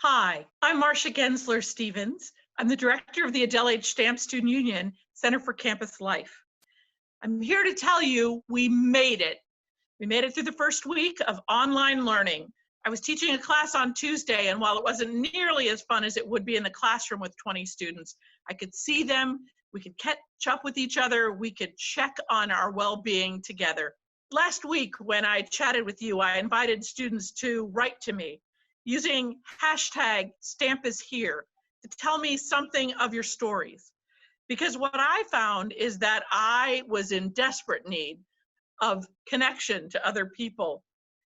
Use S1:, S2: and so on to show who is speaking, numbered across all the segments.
S1: Hi, I'm Marsha Guenzler-Stevens. I'm the director of the Adele H. Stamp Student Union Center for Campus Life. I'm here to tell you we made it. We made it through the first week of online learning. I was teaching a class on Tuesday, and while it wasn't nearly as fun as it would be in the classroom with 20 students, I could see them, we could catch up with each other, we could check on our well-being together. Last week, when I chatted with you, I invited students to write to me using hashtag #StampIsHere to tell me something of your stories. Because what I found is that I was in desperate need of connection to other people.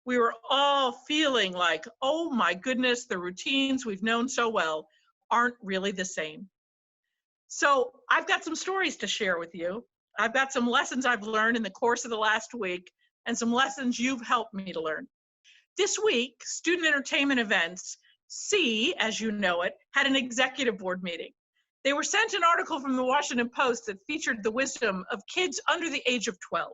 S1: We were all feeling like, oh my goodness, the routines we've known so well aren't really the same. So I've got some stories to share with you. I've got some lessons I've learned in the course of the last week and some lessons you've helped me to learn. This week, Student Entertainment Events, C, as you know it, had an executive board meeting. They were sent an article from the Washington Post that featured the wisdom of kids under the age of 12,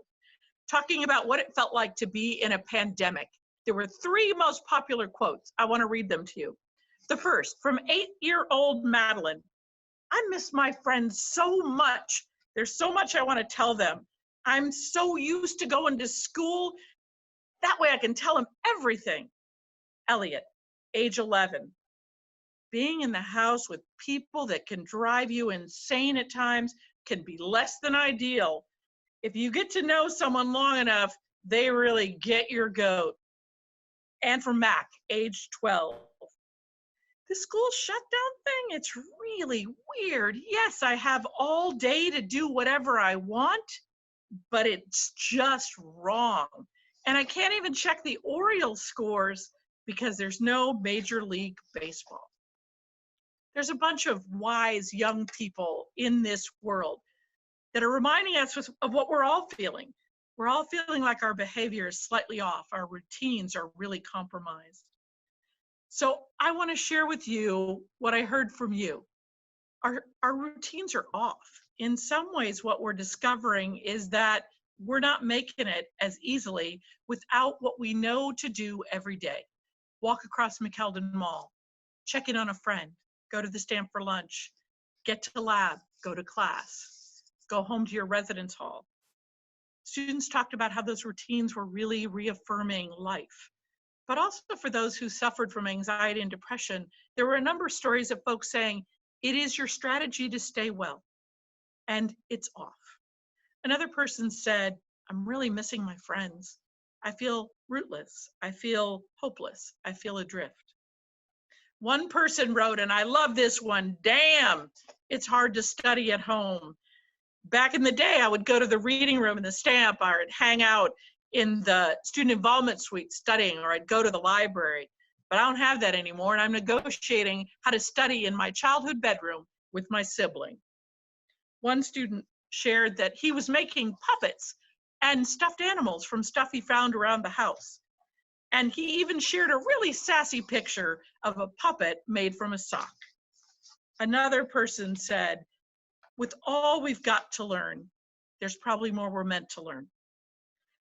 S1: talking about what it felt like to be in a pandemic. There were three most popular quotes. I want to read them to you. The first, from 8-year-old Madeline. I miss my friends so much. There's so much I want to tell them. I'm so used to going to school. That way I can tell them everything. Elliot, age 11. Being in the house with people that can drive you insane at times can be less than ideal. If you get to know someone long enough, they really get your goat. And for Mac, age 12. The school shutdown thing, it's really weird. Yes, I have all day to do whatever I want, but it's just wrong. And I can't even check the Orioles scores because there's no Major League Baseball. There's a bunch of wise young people in this world that are reminding us of what we're all feeling. We're all feeling like our behavior is slightly off. Our routines are really compromised. So I want to share with you what I heard from you. Our routines are off. In some ways, what we're discovering is that we're not making it as easily without what we know to do every day. Walk across McKeldin Mall, check in on a friend, go to the Stamp for lunch, get to lab, go to class, go home to your residence hall. Students talked about how those routines were really reaffirming life. But also for those who suffered from anxiety and depression, there were a number of stories of folks saying, it is your strategy to stay well, and it's off. Another person said, I'm really missing my friends. I feel rootless. I feel hopeless. I feel adrift. One person wrote, and I love this one, damn, it's hard to study at home. Back in the day, I would go to the reading room in the Stamp, or I'd hang out in the student involvement suite studying, or I'd go to the library. But I don't have that anymore, and I'm negotiating how to study in my childhood bedroom with my sibling. One student shared that he was making puppets and stuffed animals from stuff he found around the house. And he even shared a really sassy picture of a puppet made from a sock. Another person said, with all we've got to learn, there's probably more we're meant to learn.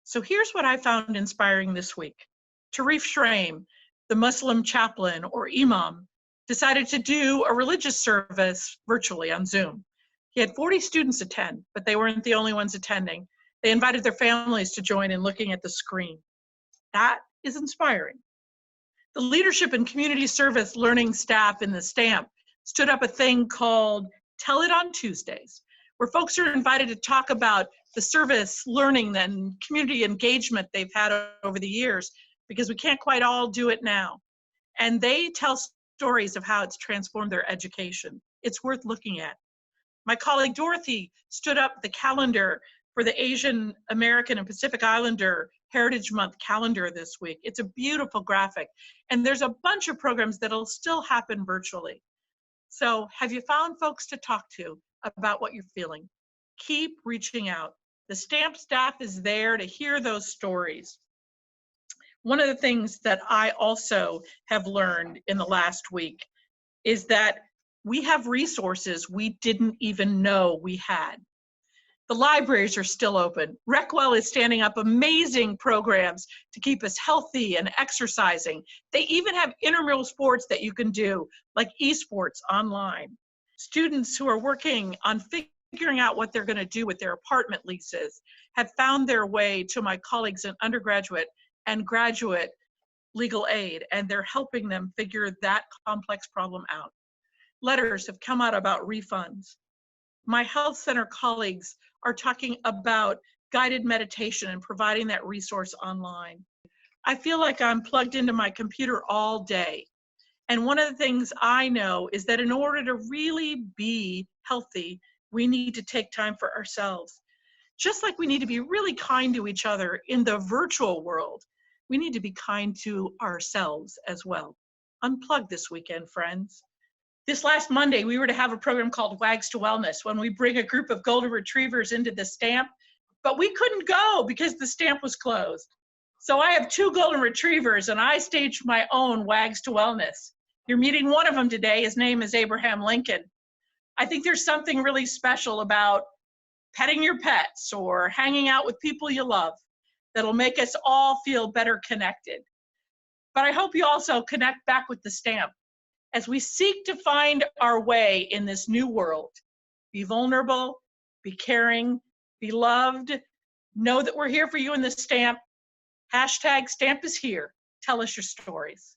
S1: So here's what I found inspiring this week. Tarif Shraim, the Muslim chaplain or imam, decided to do a religious service virtually on Zoom. He had 40 students attend, but they weren't the only ones attending. They invited their families to join in looking at the screen. That is inspiring. The leadership and community service learning staff in the Stamp stood up a thing called Tell It on Tuesdays, where folks are invited to talk about the service learning and community engagement they've had over the years, because we can't quite all do it now. And they tell stories of how it's transformed their education. It's worth looking at. My colleague Dorothy stood up the calendar for the Asian American and Pacific Islander Heritage Month calendar this week. It's a beautiful graphic. And there's a bunch of programs that'll still happen virtually. So have you found folks to talk to about what you're feeling? Keep reaching out. The Stamp staff is there to hear those stories. One of the things that I also have learned in the last week is that we have resources we didn't even know we had. The libraries are still open. Recwell is standing up amazing programs to keep us healthy and exercising. They even have intramural sports that you can do, like esports online. Students who are working on figuring out what they're going to do with their apartment leases have found their way to my colleagues in undergraduate and graduate legal aid, and they're helping them figure that complex problem out. Letters have come out about refunds. My health center colleagues are talking about guided meditation and providing that resource online. I feel like I'm plugged into my computer all day. And one of the things I know is that in order to really be healthy, we need to take time for ourselves. Just like we need to be really kind to each other in the virtual world, we need to be kind to ourselves as well. Unplug this weekend, friends. This last Monday, we were to have a program called Wags to Wellness, when we bring a group of golden retrievers into the stamp, but we couldn't go because the stamp was closed. So I have 2 golden retrievers, and I staged my own Wags to Wellness. You're meeting one of them today. His name is Abraham Lincoln. I think there's something really special about petting your pets or hanging out with people you love that'll make us all feel better connected. But I hope you also connect back with the stamp as we seek to find our way in this new world. Be vulnerable, be caring, be loved. Know that we're here for you in the stamp. #Stamp is here. Tell us your stories.